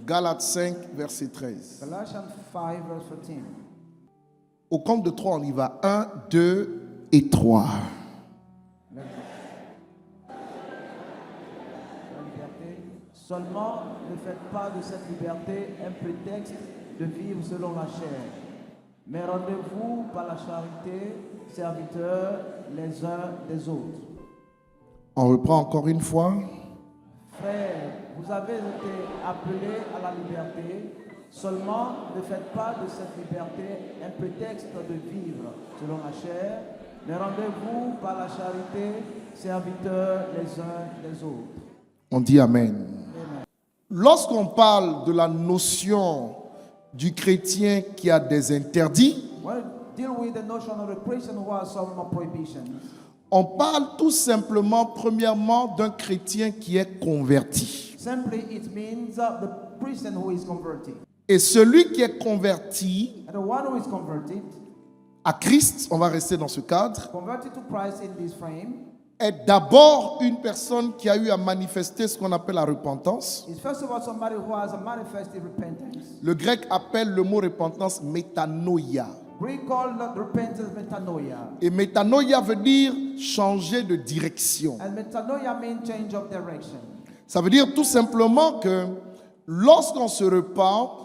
Galates 5, verset 13. Galatians 5, verse 13. Au compte de 3, on y va. 1, 2 et 3. La liberté. Seulement, ne faites pas de cette liberté un prétexte de vivre selon la chair. Mais rendez-vous par la charité, serviteurs les uns des autres. On reprend encore une fois. Frères, vous avez été appelés à la liberté. Seulement, ne faites pas de cette liberté un prétexte de vivre selon la chair, mais rendez-vous par la charité, serviteurs les uns des autres. On dit Amen. Amen. Lorsqu'on parle de la notion du chrétien qui a des interdits, When we deal with the notion of a Christian who has some prohibitions, on parle tout simplement, premièrement, d'un chrétien qui est converti. simply it means the Christian who is converted. Et celui qui est converti And the one who is converted à Christ, on va rester dans ce cadre, to Christ in this frame, est d'abord une personne qui a eu à manifester ce qu'on appelle la repentance. is first of all somebody who has a manifested repentance. Le grec appelle le mot repentance métanoïa. Greek called repentance metanoia. Et métanoïa veut dire changer de direction. And metanoia means change of direction. Ça veut dire tout simplement que lorsqu'on se repent,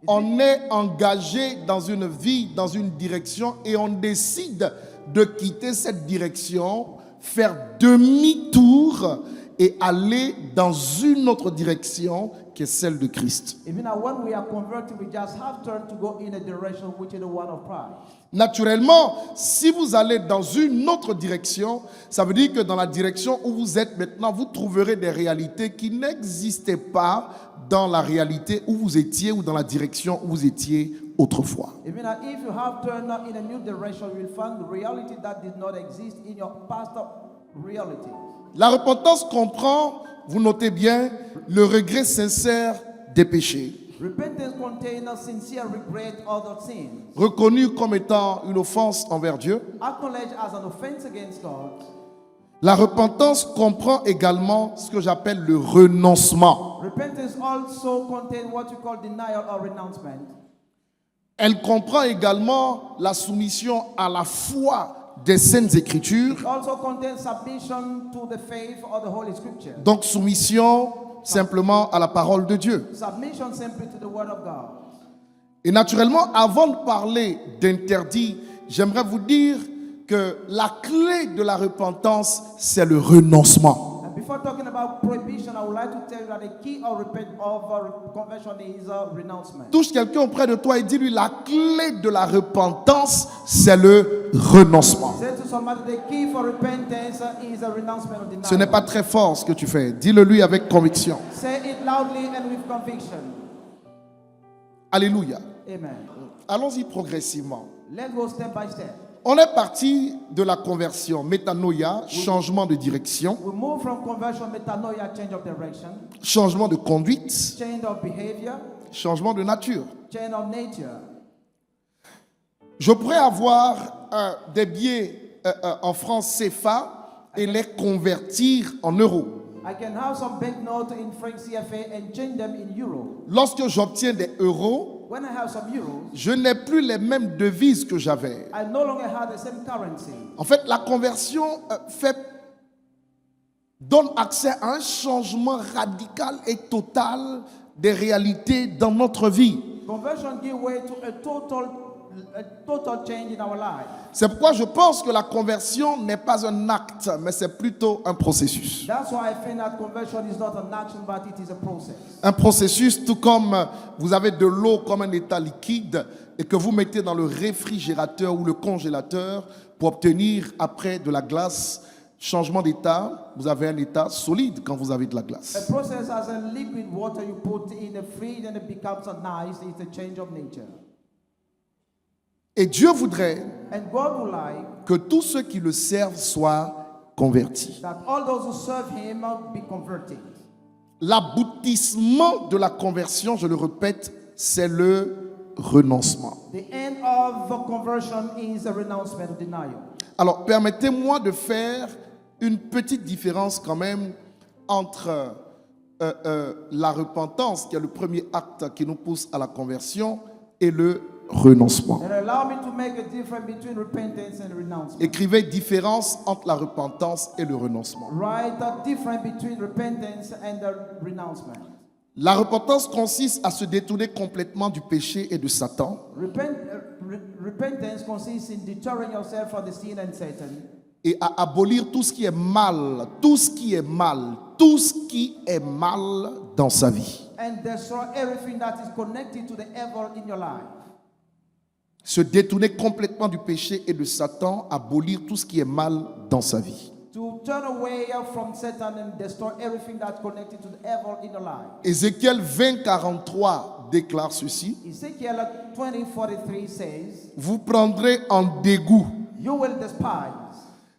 on est engagé dans une vie, dans une direction, et on décide de quitter cette direction, faire demi-tour et aller dans une autre direction qui est celle de Christ. Even when we are converted, we just have turned to go in a direction which is the one of Christ. Naturellement, si vous allez dans une autre direction, ça veut dire que dans la direction où vous êtes maintenant, vous trouverez des réalités qui n'existaient pas dans la réalité où vous étiez ou dans la direction où vous étiez autrefois. Even if you have turned in a new direction, you will find the reality that did not exist in your past reality. La repentance comprend, vous notez bien, le regret sincère des péchés, Repentance contains a sincere regret of the sins, reconnu comme étant une offense envers Dieu. acknowledged as an offense against God. La repentance comprend également ce que j'appelle le renoncement. Repentance also contains what we call denial or renouncement. Elle comprend également la soumission à la foi des Saintes Écritures. It also contains submission to the faith of the Holy Scripture. Donc soumission simplement à la parole de Dieu. Submission simply to the Word of God. Et naturellement, avant de parler d'interdit, j'aimerais vous dire que la clé de la repentance, c'est le renoncement. And before talking about prohibition, I would like to tell you that the key of conversion is renouncement. Touche quelqu'un auprès de toi et dis-lui, la clé de la repentance, c'est le renoncement. Say to somebody, the key for repentance is a renouncement of denial. Ce n'est pas très fort ce que tu fais. Dis-le lui avec conviction. Say it loudly and with conviction. Alléluia. Amen. Allons-y progressivement. Let's go step by step. On est parti de la conversion, métanoïa, changement de direction, We move from conversion, metanoia, change of direction, changement de conduite, change of behavior, changement de nature. change of nature. Je pourrais avoir des billets en francs CFA et les convertir en euros. I can have some banknotes in franc CFA and change them in euro. Lorsque j'obtiens des euros, When I have some euros, je n'ai plus les mêmes devises que j'avais. I no longer have the same currency. En fait, la conversion donne accès à un changement radical et total des réalités dans notre vie. Conversion gives way to a total change in our life. C'est pourquoi je pense que la conversion n'est pas un acte, mais c'est plutôt un processus. That's why I think that conversion is not an action, but it is a process. Un processus tout comme vous avez de l'eau comme un état liquide et que vous mettez dans le réfrigérateur ou le congélateur pour obtenir après de la glace. Changement d'état, vous avez un état solide quand vous avez de la glace. A process as a liquid water you put in the fridge and it becomes a nice. It's a change of nature. Et Dieu voudrait And God would like que tous ceux qui le servent soient convertis. that all those who serve Him be converted. L'aboutissement de la conversion, je le répète, c'est le renoncement. The end of the conversion is a renouncement, denial. Alors, permettez-moi de faire une petite différence quand même entre la repentance, qui est le premier acte qui nous pousse à la conversion, et le renoncement. And allow me to make a difference between repentance and renouncement. Écrivez différence entre la repentance et le renoncement. Write a difference between repentance and the renouncement. La repentance consiste à se détourner complètement du péché et de Satan Repentance consists in deterring yourself from the sin and Satan et à abolir tout ce qui est mal, tout ce qui est mal, tout ce qui est mal dans sa vie. and destroy everything that is connected to the evil in your life. Se détourner complètement du péché et de Satan, abolir tout ce qui est mal dans sa vie. To turn away from Satan and destroy everything that's connected to the evil in your life. Ézéchiel 20, 43 déclare ceci. Ezekiel 20:43 says, Vous prendrez en dégoût. you will despise.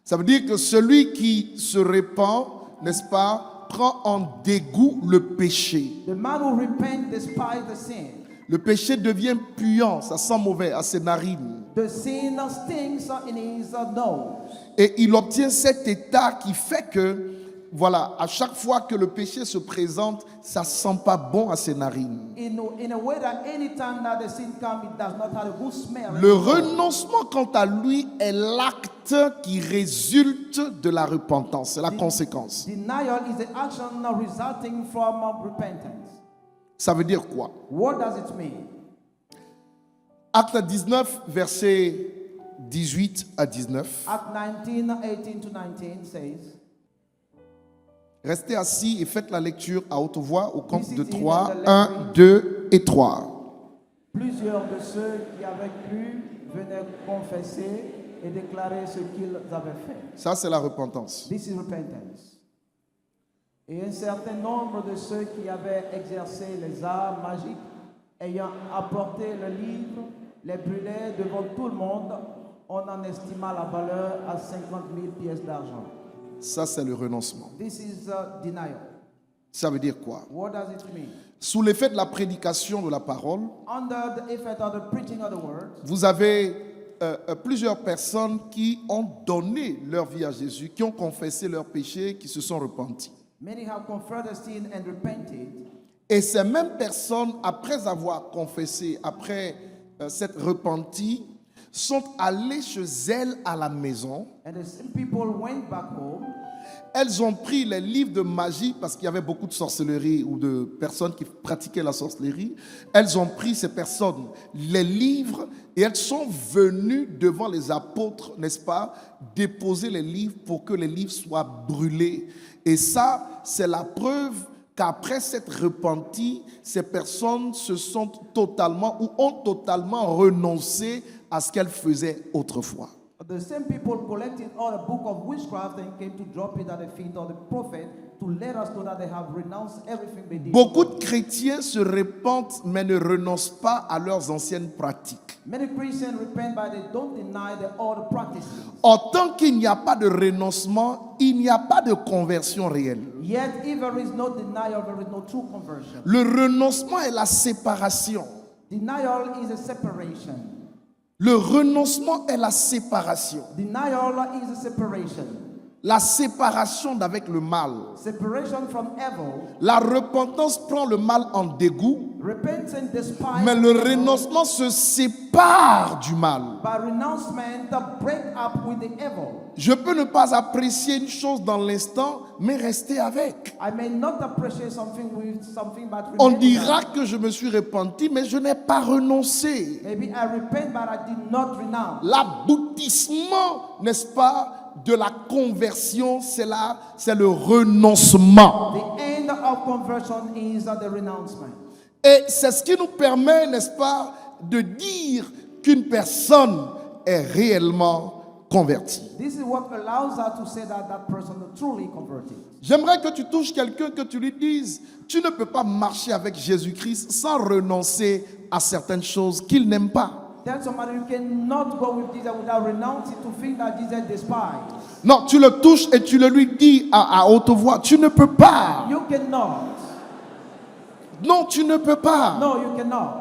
Ça veut dire que celui qui se répand, n'est-ce pas, prend en dégoût le péché. The man who repent despise the sin. Le péché devient puant, ça sent mauvais à ses narines. The sin stings in his nose. Et il obtient cet état qui fait que, voilà, à chaque fois que le péché se présente, ça sent pas bon à ses narines. In a way that anytime that the sin comes, it does not have a good smell. Le renoncement, quant à lui, est l'acte qui résulte de la repentance, c'est la conséquence. Denial is the action resulting from repentance. Ça veut dire quoi? What does it mean? Acte 19, versets 18 à 19. Act 19:18-19 says, Restez assis et faites la lecture à haute voix au compte de Be seated 3. and the 1, 2 et 3. plusieurs de ceux qui avaient cru venaient confesser et déclarer ce qu'ils avaient fait. Ça, c'est la repentance. This is repentance. Et un certain nombre de ceux qui avaient exercé les arts magiques, ayant apporté le livre, les brûlaient devant tout le monde, on en estima la valeur à 50 000 pièces d'argent. Ça, c'est le renoncement. This is denial. Ça veut dire quoi? What does it mean? Sous l'effet de la prédication de la parole, Under the effect of the preaching of the word, vous avez plusieurs personnes qui ont donné leur vie à Jésus, qui ont confessé leurs péchés, qui se sont repentis. many have confessed their sin and repented. Et ces mêmes personnes, après avoir confessé, après s'être repenties, sont allées chez elles à la maison. And the same people went back home. Elles ont pris les livres de magie parce qu'il y avait beaucoup de sorcellerie ou de personnes qui pratiquaient la sorcellerie. Elles ont pris ces personnes, les livres, et elles sont venues devant les apôtres, n'est-ce pas, déposer les livres pour que les livres soient brûlés. Et ça, c'est la preuve qu'après s'être repenties, ces personnes se sont totalement ou ont totalement renoncé à ce qu'elles faisaient autrefois. The same people collected all the book of witchcraft and came to drop it at the feet of the prophet to let us know that they have renounced everything they did. Beaucoup de chrétiens se répandent mais ne renoncent pas à leurs anciennes pratiques. Many Christians repent, but they don't deny the old practices. Or, tant qu'il n'y a pas de renoncement, il n'y a pas de conversion réelle. Yet, if there is no denial, there is no true conversion. Le renoncement est la séparation. Denial is a separation. Le renoncement est la séparation. Denial is a separation. La séparation d'avec le mal. Separation from evil. La repentance prend le mal en dégoût, Repentance despise mais le evil, renoncement se sépare du mal. but renouncement break up with the evil. Je peux ne pas apprécier une chose dans l'instant, mais rester avec. I may not appreciate something with something, but On remember dira that. que je me suis repenti, mais je n'ai pas renoncé. Maybe I repent, but I did not renounce. L'aboutissement, n'est-ce pas, de la conversion, c'est le renoncement. The end of conversion is the renouncement. Et c'est ce qui nous permet, n'est-ce pas, de dire qu'une personne est réellement convertie. This is what allows us to say that that person is truly converted. J'aimerais que tu touches quelqu'un, que tu lui dises, tu ne peux pas marcher avec Jésus-Christ sans renoncer à certaines choses qu'il n'aime pas. Tell somebody you cannot go with Jesus without renouncing to think that Jesus despises. Non, tu le touches et tu le lui dis à haute voix, tu ne peux pas. You cannot. Non, tu ne peux pas. No, you cannot.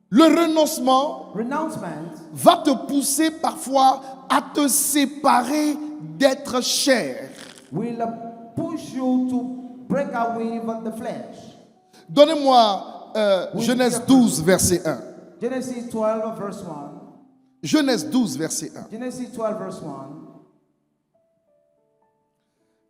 Le renoncement Renouncement va te pousser parfois à te séparer d'être cher. will push you to break out with the flesh. Donnez-moi Genèse 12, verset 1. Genesis 12, verse 1. Genèse 12, verset 1. Genesis 12, verse 1.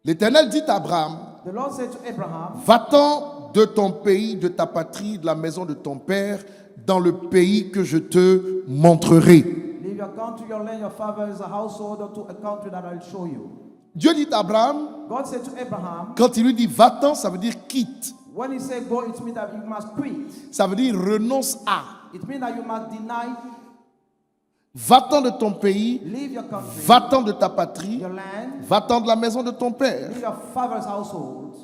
L'Éternel dit à Abraham, The Lord said to Abraham, va-t'en de ton pays, de ta patrie, de la maison de ton père, dans le pays que je te montrerai. leave your country, your land, your father's household, to a country that I'll show you. Dieu dit à Abraham, God said to Abraham, quand il lui dit va-t'en, ça veut dire quitte. when he said go, it means that you must quit. Ça veut dire renonce à. It means that you must deny, Va-t'en de ton pays, leave your country, va-t'en de ta patrie, your land, va-t'en de la maison de ton père. leave your father's household.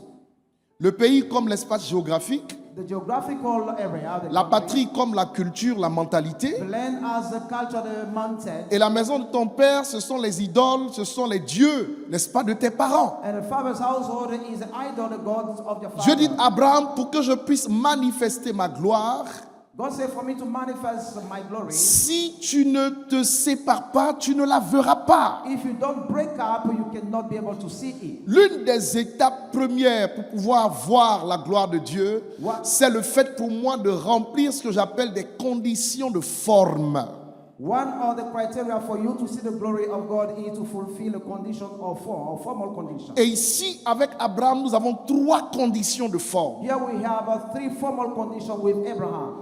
Le pays comme l'espace géographique, The geographical area, the la country, patrie comme la culture, la mentalité, the land as the culture, the mindset, et la maison de ton père, ce sont les idoles, ce sont les dieux, n'est-ce pas, de tes parents. and the father's household is the idol, the gods of your Dieu dit father. à Abraham, pour que je puisse manifester ma gloire, God said for me to manifest my glory, si tu ne te sépares pas, tu ne la verras pas. if you don't break up, you cannot be able to see it. L'une des étapes premières pour pouvoir voir la gloire de Dieu, c'est le fait pour moi de remplir ce que j'appelle des conditions de forme. One of the criteria for you to see the glory of God is to fulfill a condition of form, or formal condition. Et ici, avec Abraham, nous avons 3 conditions de forme. Here we have 3 formal conditions with Abraham.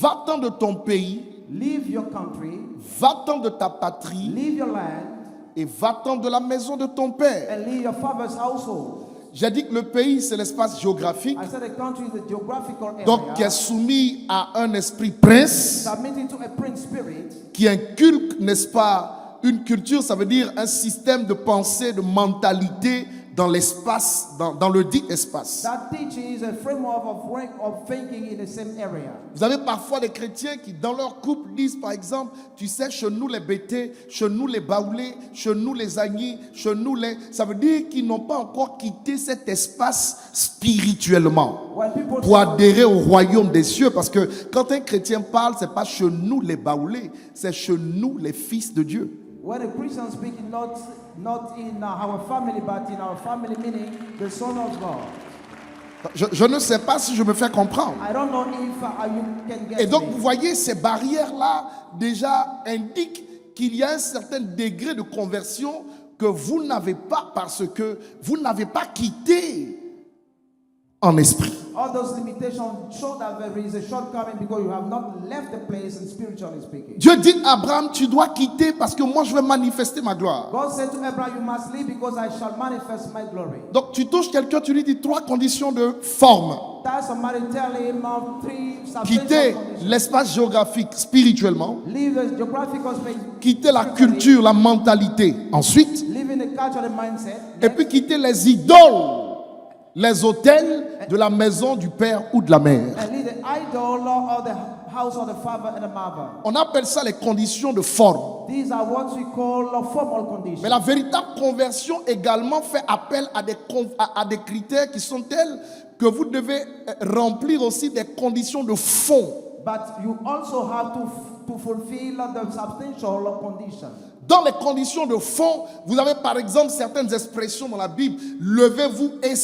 Va-t'en de ton pays, Leave your country, va-t'en de ta patrie leave your land, et va-t'en de la maison de ton père. and leave your father's household. J'ai dit que le pays, c'est l'espace géographique, I said the country is the geographical area, donc qui est soumis à un esprit prince, submitting to a prince spirit, qui inculque, n'est-ce pas, une culture, ça veut dire un système de pensée, de mentalité dans l'espace, dans le dit espace. that teaches a framework of thinking in the same area. Vous avez parfois des chrétiens qui, dans leur couple, disent par exemple, tu sais, chez nous les bêtés, chez nous les baoulés, chez nous les agnis, chez nous les... Ça veut dire qu'ils n'ont pas encore quitté cet espace spirituellement When people pour adhérer au royaume des cieux. Parce que quand un chrétien parle, c'est pas chez nous les baoulés, c'est chez nous les fils de Dieu. when a Christian speaking, not in our family, but in our family, meaning the Son of God. Je ne sais pas si je me fais comprendre. I don't know if you can get Et donc, me. vous voyez, ces barrières-là déjà indiquent qu'il y a un certain degré de conversion que vous n'avez pas parce que vous n'avez pas quitté en esprit. All those limitations show that there is a shortcoming because you have not left the place in spiritually speaking. Dieu dit à Abraham, tu dois quitter parce que moi je vais manifester ma gloire. God said to Abraham, you must leave because I shall manifest my glory. Donc tu touches quelqu'un, tu lui dis 3 conditions de forme. That's somebody tell him of 3 Quitter substantial conditions. l'espace géographique spirituellement, Leave the geographical space. quitter la culture, la mentalité ensuite, Live in the culture and mindset. et puis quitter les idoles, les autels de la maison du père ou de la mère. And leave the idol of the house of the father and the mother. On appelle ça les conditions de forme. These are what we call formal conditions. Mais la véritable conversion également fait appel à des critères qui sont tels que vous devez remplir aussi des conditions de fond. But you also have to fulfill the substantial conditions. Dans les conditions de fond, vous avez par exemple certaines expressions dans la Bible. Levez-vous et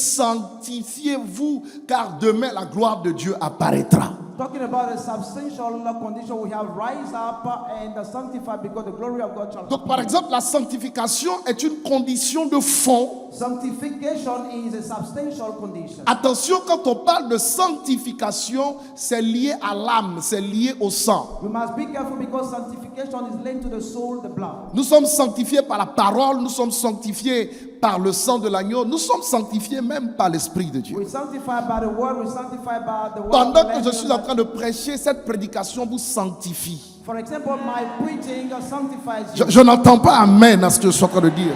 sanctifiez-vous, car demain la gloire de Dieu apparaîtra. Talking about a substantial condition, we have rise up and sanctify because the glory of God shall Donc come. par exemple, la sanctification est une condition de fond. Sanctification is a substantial condition. Attention, quand on parle de sanctification, c'est lié à l'âme, c'est lié au sang. We must be careful because sanctification is linked to the soul, the blood. Nous sommes sanctifiés par la parole, nous sommes sanctifiés par le sang de l'agneau, nous sommes sanctifiés même par l'Esprit de Dieu. We sanctify by the word, we sanctify by the word. Pendant of the que je suis en Lamb. train de prêcher, cette prédication vous sanctifie. For example, my preaching sanctifies you. Je n'entends pas amen à ce que je suis en train de dire.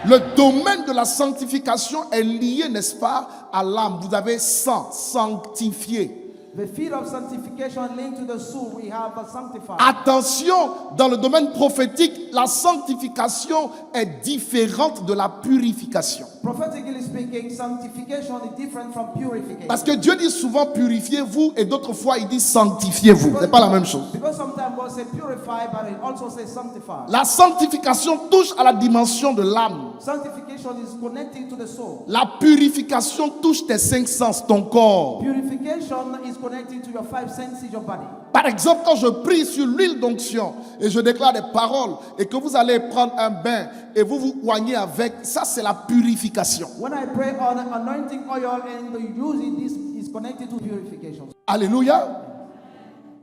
Le domaine de la sanctification est lié, n'est-ce pas, à l'âme. Vous avez sanctifié. The field of sanctification linked to the soul, we have sanctified. Attention, dans le domaine prophétique, la sanctification est différente de la purification. Prophetically speaking, sanctification is different from purification. Parce que Dieu dit souvent purifiez-vous et d'autres fois il dit sanctifiez-vous. Ce n'est pas la même chose. Because sometimes God says purify, but it also says sanctify. La sanctification touche à la dimension de l'âme. Sanctification is connected to the soul. La purification touche tes 5 sens, ton corps. Purification is connected to your 5 senses, your body. Par exemple, quand je prie sur l'huile d'onction et je déclare des paroles et que vous allez prendre un bain et vous vous oignez avec, ça c'est la purification. When I pray on anointing oil and use it, this is connected to purification. Alléluia.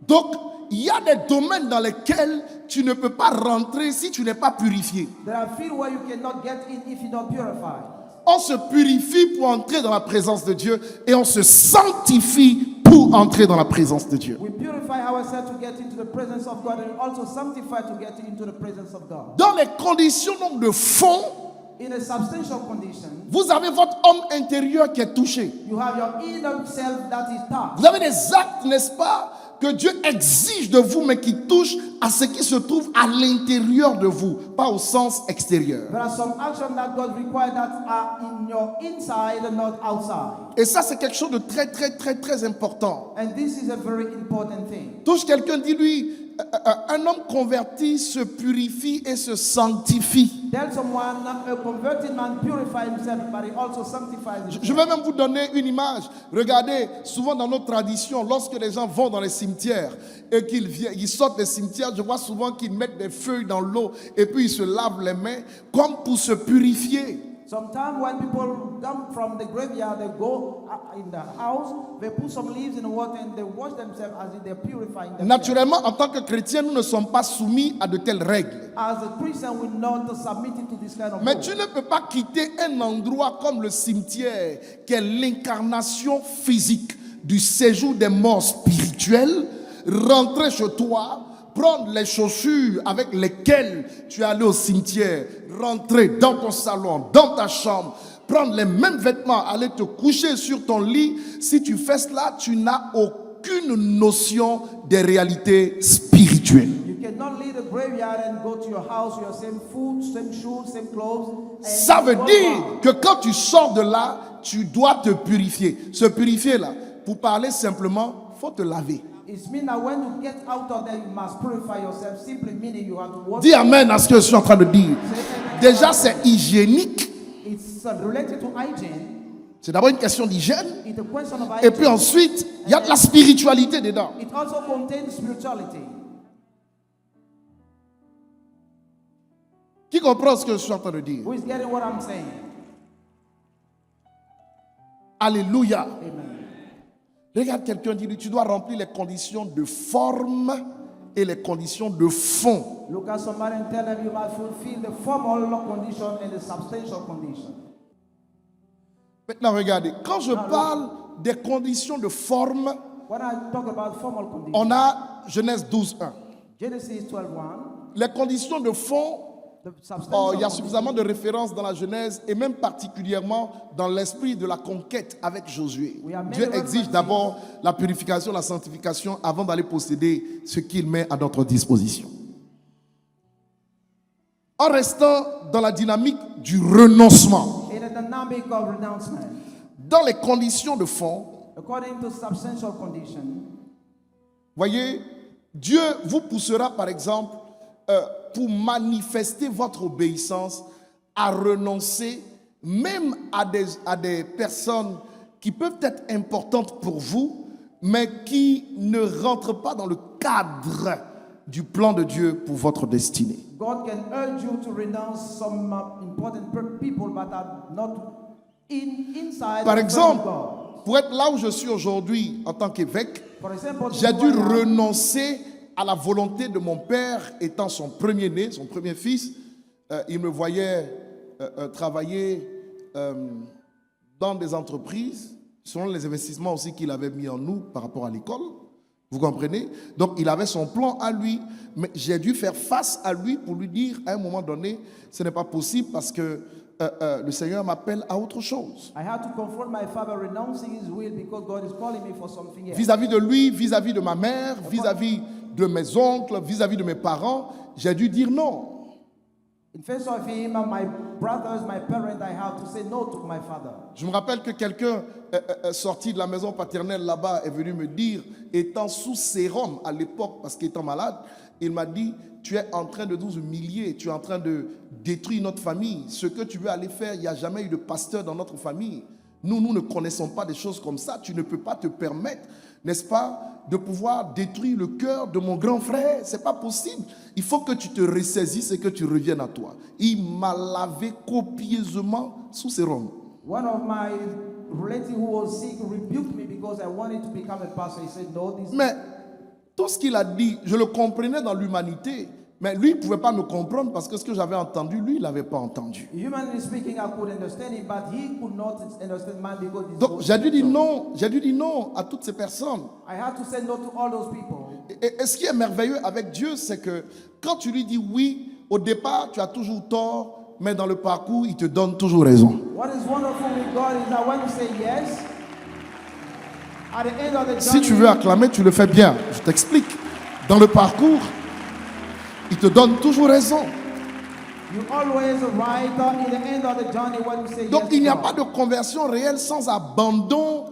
Donc, il y a des domaines dans lesquels tu ne peux pas rentrer si tu n'es pas purifié. There are fields where you cannot get in if you don't purify. On se purifie pour entrer dans la présence de Dieu et on se sanctifie pour entrer dans la présence de Dieu. We purify ourselves to get into the presence of God and also sanctify to get into the presence of God. Dans les conditions donc de fond, In a substantial condition, vous avez votre homme intérieur qui est touché. you have your inner self that is touched. Vous avez des actes, n'est-ce pas, que Dieu exige de vous, mais qui touchent à ce qui se trouve à l'intérieur de vous, pas au sens extérieur. There are some actions that God requires that are in your inside and not outside. Et ça, c'est quelque chose de très, très, très, très important. And this is a very important thing. Touche quelqu'un, dis-lui, un homme converti se purifie et se sanctifie. Tell someone a converted man purifies himself, but he also sanctifies himself. Je vais même vous donner une image. Regardez, souvent dans notre tradition, lorsque les gens vont dans les cimetières et qu'ils sortent des cimetières, je vois souvent qu'ils mettent des feuilles dans l'eau et puis ils se lavent les mains comme pour se purifier. Sometimes when people come from the graveyard, they go in the house, they put some leaves in the water and they wash themselves as if they're purifying themselves. Naturellement, en tant que chrétien, nous ne sommes pas soumis à de telles règles. As a Christian, we're not submitting to this kind of Mais law. tu ne peux pas quitter un endroit comme le cimetière, qui est l'incarnation physique du séjour des morts spirituels, rentrer chez toi, prendre les chaussures avec lesquelles tu es allé au cimetière, rentrer dans ton salon, dans ta chambre, prendre les mêmes vêtements, aller te coucher sur ton lit. Si tu fais cela, tu n'as aucune notion des réalités spirituelles. You cannot leave the graveyard and go to your house with your same food, same shoes, same clothes. And Ça veut go dire out. que quand tu sors de là, tu dois te purifier. Se purifier là, pour parler simplement, il faut te laver. It means that when you get out of there, you must purify yourself. Simply meaning you have to wash. Dis amen à ce que je suis en train de dire. Déjà, c'est hygiénique. It's related to hygiene. C'est d'abord une question d'hygiène. It's a question of Et hygiene. puis ensuite, il y a de la spiritualité dedans. It also contains spirituality. Qui comprend ce que je suis en train de dire? Who is getting what I'm saying? Alléluia. Amen. Regarde quelqu'un, dis-lui, tu dois remplir les conditions de forme et les conditions de fond. Look at somebody and tell them you must fulfill the formal condition and the substantial condition. Maintenant, regardez, quand je parle des conditions de forme, When I talk about formal condition, on a Genèse 12:1. Genesis 12:1, Les conditions de fond, the substantial il y a condition. suffisamment de références dans la Genèse et même particulièrement dans l'esprit de la conquête avec Josué. We are many Dieu exige references. d'abord la purification, la sanctification avant d'aller posséder ce qu'il met à notre disposition. En restant dans la dynamique du renoncement, In the dynamic of renouncement, dans les conditions de fond, according to substantial condition, voyez, Dieu vous poussera par exemple pour manifester votre obéissance à renoncer même à des personnes qui peuvent être importantes pour vous, mais qui ne rentrent pas dans le cadre du plan de Dieu pour votre destinée. God can urge you to renounce some important people, but are not inside. Par the exemple, will of God. pour être là où je suis aujourd'hui en tant qu'évêque, For example, j'ai dû when I- renoncer à la volonté de mon père, étant son premier-né, son premier fils. Il me voyait travailler dans des entreprises, selon les investissements aussi qu'il avait mis en nous par rapport à l'école. Vous comprenez? Donc, il avait son plan à lui, mais j'ai dû faire face à lui pour lui dire, à un moment donné, ce n'est pas possible parce que le Seigneur m'appelle à autre chose. I had to confront my father renouncing his will because God is calling me for something else. Vis-à-vis de lui, vis-à-vis de ma mère, vis-à-vis de mes oncles, vis-à-vis de mes parents, j'ai dû dire non. In face of him, my brothers, my parents, I have to say no to my father. Je me rappelle que quelqu'un sorti de la maison paternelle là-bas est venu me dire, étant sous sérum à l'époque, parce qu'étant malade, il m'a dit, tu es en train de nous humilier, tu es en train de détruire notre famille. Ce que tu veux aller faire, il n'y a jamais eu de pasteur dans notre famille. Nous ne connaissons pas des choses comme ça. Tu ne peux pas te permettre, n'est-ce pas, de pouvoir détruire le cœur de mon grand frère. Ce n'est pas possible. Il faut que tu te ressaisisses et que tu reviennes à toi. Il m'a lavé copieusement sous sérum. One of my relatives who was sick rebuked me because I wanted to become a pastor. He said, no, this Mais tout ce qu'il a dit, je le comprenais dans l'humanité. Mais lui, il ne pouvait pas me comprendre parce que ce que j'avais entendu, lui, il n'avait pas entendu. Humanly speaking, I could understand him, but he could not understand man because this Donc was j'ai dû dire spiritual. non, j'ai dû dire non à toutes ces personnes. I had to say no to all those people. Et ce qui est merveilleux avec Dieu, c'est que quand tu lui dis oui, au départ, tu as toujours tort, mais dans le parcours, il te donne toujours raison. What is wonderful with God is that when you say yes, at the end of the Si journey, tu veux acclamer, tu le fais bien. Je t'explique. Dans le parcours, il te donne toujours raison. you always right in the end of the journey when you say Donc yes il to n'y a God. pas de conversion réelle sans abandon,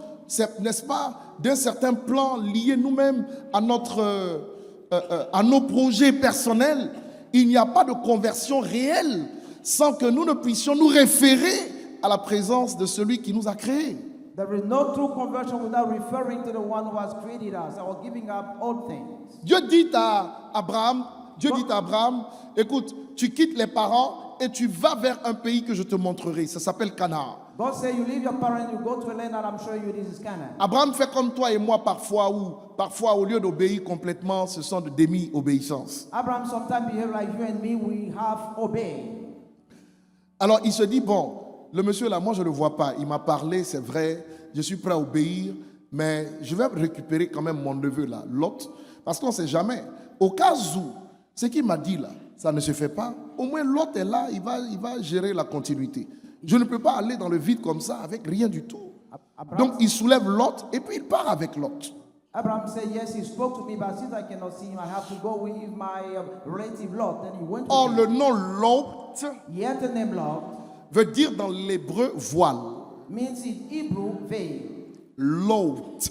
n'est-ce pas, d'un certain plan lié nous-mêmes à à nos projets personnels. Il n'y a pas de conversion réelle sans que nous ne puissions nous référer à la présence de celui qui nous a créés. There is no true conversion without referring to the one who has created us or giving up all things. Dieu dit à Abraham, écoute, tu quittes les parents et tu vas vers un pays que je te montrerai. Ça s'appelle Canaan. God said, you leave your parents, you go to a land that I'm showing you, this is Canaan. Abraham fait comme toi et moi parfois, où parfois au lieu d'obéir complètement, ce sont de demi-obéissances. Abraham sometimes behave like you and me, we have obeyed. Alors il se dit, bon, le monsieur là, moi je ne le vois pas. Il m'a parlé, c'est vrai, je suis prêt à obéir, mais je vais récupérer quand même mon neveu là, Lot, parce qu'on ne sait jamais. Au cas où, ce qu'il m'a dit là, ça ne se fait pas, au moins Lot est là, il va gérer la continuité. Je ne peux pas aller dans le vide comme ça avec rien du tout. Donc il soulève Lot et puis il part avec Lot. Abraham said, yes, he spoke to me, but since I cannot see him, I have to go with my relative Lot. Then he went Or with le him. nom Lot Yet the name Lot veut dire dans l'hébreu voile. means in Hebrew veil. Lot.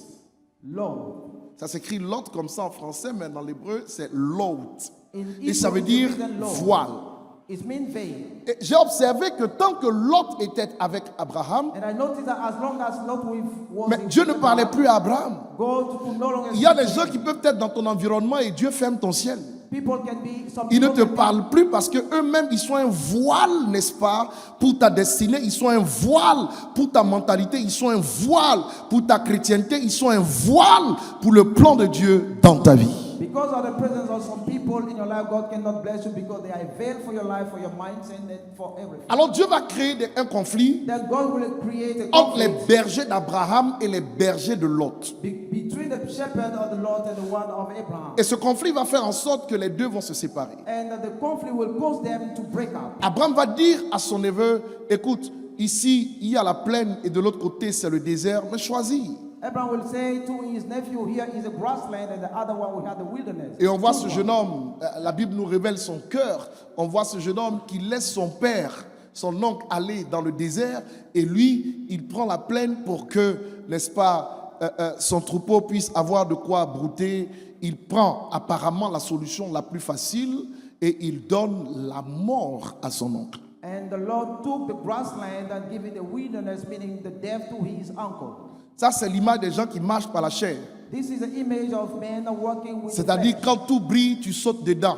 Lot. Ça s'écrit Lot comme ça en français, mais dans l'hébreu c'est Lot. In Et ça veut Hebrew, dire it's written Lot. voile. It means veil. Et j'ai observé que tant que Lot était avec Abraham, And I noticed that as long as Lot was mais in Dieu ne parlait plus à Abraham. God could no longer Il y a speak des to gens him. qui peuvent être dans ton environnement et Dieu ferme ton ciel. People can be, some Ils ne people te can be- parlent plus parce que eux-mêmes ils sont un voile, n'est-ce pas, pour ta destinée. Ils sont un voile pour ta mentalité. Ils sont un voile pour ta chrétienté. Ils sont un voile pour le plan de Dieu dans ta vie. Because of the presence of some people in your life, God cannot bless you because they are a veil for your life, for your mindset, and for everything. Alors Dieu va créer un conflit Then God will create a entre les conflict bergers d'Abraham et les bergers de Lot. between the shepherd of the Lord and the one of Abraham. Et ce conflit va faire en sorte que les deux vont se séparer. And the conflict will cause them to break up. Abraham va dire à son neveu, écoute, ici il y a la plaine et de l'autre côté c'est le désert, mais choisis. Abraham will say to his nephew, here is a grassland, and the other one will have the wilderness. Et on voit Choose ce one. jeune homme, la Bible nous révèle son cœur, on voit ce jeune homme qui laisse son père, son oncle aller dans le désert, et lui, il prend la plaine pour que, n'est-ce pas, son troupeau puisse avoir de quoi brouter. Il prend apparemment la solution la plus facile et il donne la mort à son oncle. And the Lord took the grassland and gave it the wilderness, meaning the death to his uncle. Ça, c'est l'image des gens qui marchent par la chair. This is the image of men walking with the C'est-à-dire, flesh. quand tout brille, tu sautes dedans.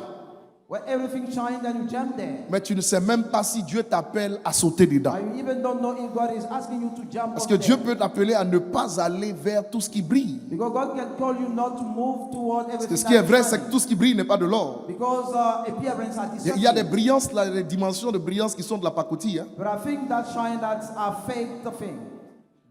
Where everything shines and you jump there. Mais tu ne sais même pas si Dieu t'appelle à sauter dedans. I even don't know if God is asking you to jump Parce on que Dieu there. peut t'appeler à ne pas aller vers tout ce qui brille. Because God can call you not to move toward Parce everything que ce qui est that vrai, is c'est que shining. tout ce qui brille n'est pas de l'or. Because appearance are Il y a des deceptive. brillances, là, des dimensions de brillance qui sont de la pacotille. Hein. But I think that shine that's a fake thing.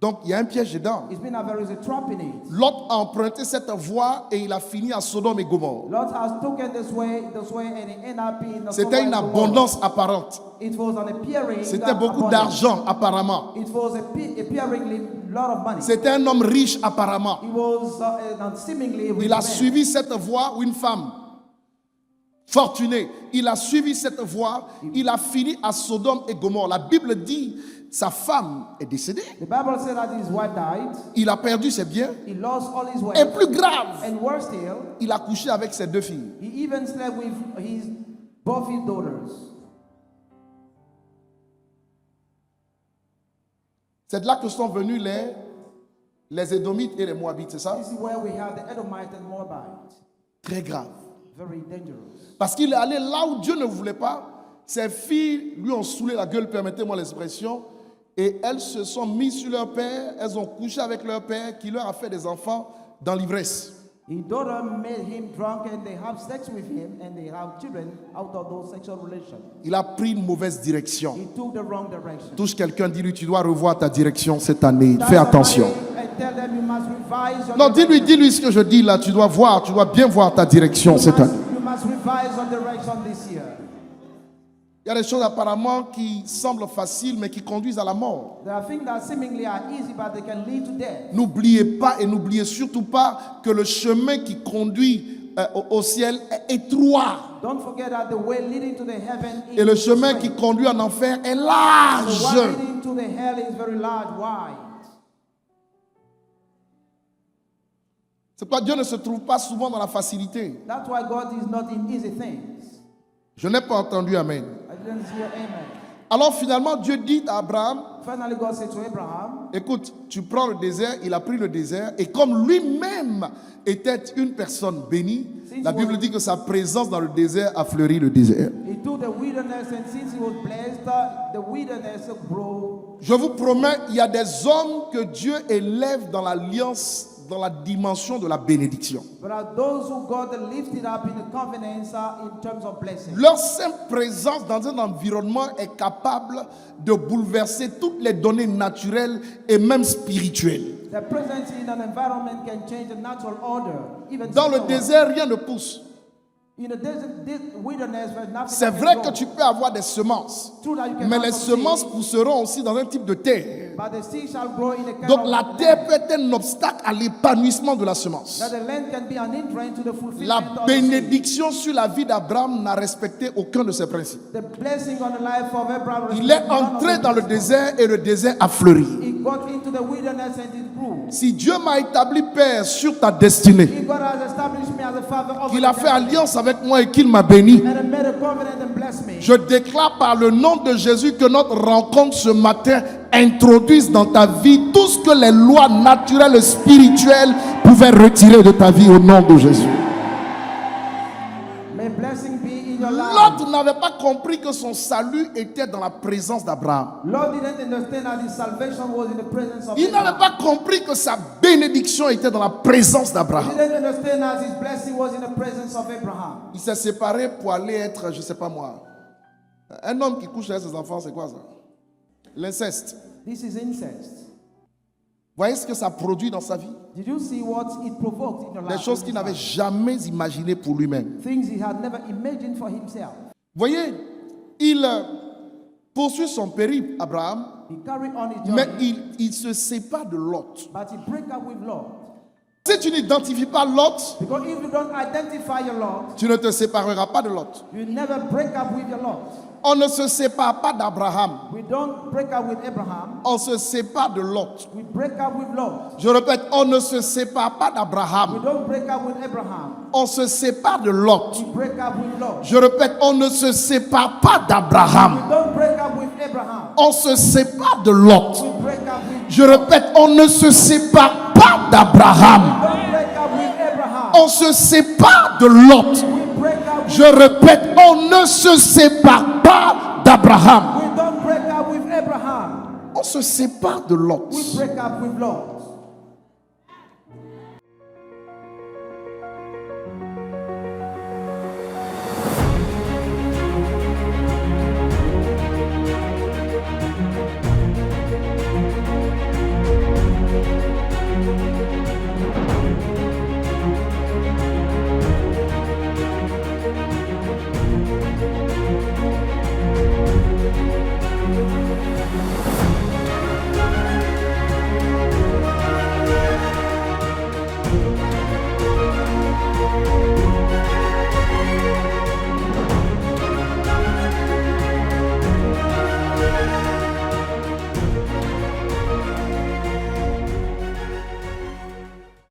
Donc il y a un piège dedans. It's been there is a trap in it. Lot a emprunté cette voie et il a fini à Sodome et Gomorrhe. Lot has taken this way, and it ended up in the C'était une abondance apparente. It was an appearing. C'était beaucoup d'argent apparemment. It was appearingly lot of money. C'était un homme riche apparemment. He was seemingly rich Il a man. suivi cette voie où une femme fortuné. Il a suivi cette voie. Il a fini à Sodome et Gomorrhe. La Bible dit, sa femme est décédée. The Bible said that his wife died. Il a perdu ses biens. He lost all his Et wealth. plus grave, And worse still, il a couché avec ses 2 filles. he even slept with both his daughters. C'est de là que sont venus les Édomites et les Moabites, c'est ça? This is where we have the Edomites and Moabites. Très grave. Very dangerous. Parce qu'il est allé là où Dieu ne voulait pas. Ses filles lui ont saoulé la gueule, permettez-moi l'expression. Et elles se sont mises sur leur père. Elles ont couché avec leur père qui leur a fait des enfants dans l'ivresse. His daughter made him drunk and they have sex with him and they have children out of those sexual relations. Il a pris une mauvaise direction. He took the wrong direction. Touche quelqu'un, dis-lui, tu dois revoir ta direction cette année. Fais attention. And tell them you must revise your Non, direction. dis-lui ce que je dis là. Tu dois bien voir ta direction cette année. You must revise your direction this year. Il y a des choses apparemment qui semblent faciles mais qui conduisent à la mort. There are things that seemingly are easy but they can lead to death. N'oubliez pas et n'oubliez surtout pas que le chemin qui conduit au ciel est étroit. Don't forget that the way leading to the heaven is Et le chemin qui conduit en enfer est the large. one leading to the hell is very large, wide. C'est pourquoi Dieu ne se trouve pas souvent dans la facilité. That's why God is not in easy things. Je n'ai pas entendu Amen. I didn't hear amen. Alors finalement, Dieu dit à Abraham, Finally, God said to Abraham, écoute, tu prends le désert. Il a pris le désert. Et comme lui-même était une personne bénie, la Bible dit que sa présence dans le désert a fleuri le désert. he took the wilderness and since he was blessed, the wilderness grew. Je vous promets, il y a des hommes que Dieu élève dans l'alliance, dans la dimension de la bénédiction. But are those who God lifted up in the covenants in terms of blessing. Leur simple présence dans un environnement est capable de bouleverser toutes les données naturelles et même spirituelles. The presence in an environment can change the natural order. Even Dans le spiritual désert, rien ne pousse. order. In the desert, this wilderness, where nothing C'est can vrai grow. que tu peux avoir des semences, True that you can mais have les some semences seed, pousseront aussi dans un type de terre. but the seed shall grow in a kind Donc of la land. terre peut être un obstacle à l'épanouissement de la semence. That the land can be an hindrance to the fulfillment La of the seed. bénédiction sur la vie d'Abraham n'a respecté aucun de ses principes. The blessing on the life of Abraham. Il est entré dans le désert et le désert a fleuri. He got into the wilderness and it grew. Si Dieu m'a établi père sur ta destinée, If God has established me as a father of qu'il the a fait destiny, alliance avec moi et qu'il m'a béni, and made a covenant and blessed me. je déclare par le nom de Jésus que notre rencontre ce matin introduise dans ta vie tout ce que les lois naturelles et spirituelles pouvaient retirer de ta vie au nom de Jésus. May blessing be in your life. L'autre n'avait pas compris que son salut était dans la présence d'Abraham. Lord didn't understand that his salvation was in the presence of Il n'avait Abraham. pas compris que sa bénédiction était dans la présence He d'Abraham. didn't understand that his blessing was in the presence of Abraham. Il s'est séparé pour aller être, je ne sais pas moi, un homme qui couche avec ses enfants, c'est quoi ça? L'inceste. This is incest. Voyez ce que ça produit dans sa vie? Did you see what it provoked in your Des life? choses qu'il n'avait jamais imaginées pour lui-même. Things he had never imagined for himself. Voyez, il poursuit son périple, Abraham, He carried on his mais journey, il se sépare de Lot. but he break up with Lot. Si tu n'identifies pas Lot, Because if you don't identify your Lot, tu ne te sépareras pas de Lot. you never break up with your Lot. On ne se sépare pas d'Abraham, We don't break up with Abraham. on se sépare de Lot. We break up with Lot. Je répète, on ne se sépare pas We d'Abraham, don't break up with Abraham. on se sépare de Lot. We break up with Lot. Je répète, on ne se sépare pas d'Abraham, We don't break up with Abraham. on se sépare de Lot. We break up with. Je répète, on ne se sépare pas d'Abraham, Don't break up with Abraham. on se sépare de Lot. We break up. Je répète, on ne se sépare pas d'Abraham, We don't break up with Abraham. on se sépare de Lot. We break up with Lot.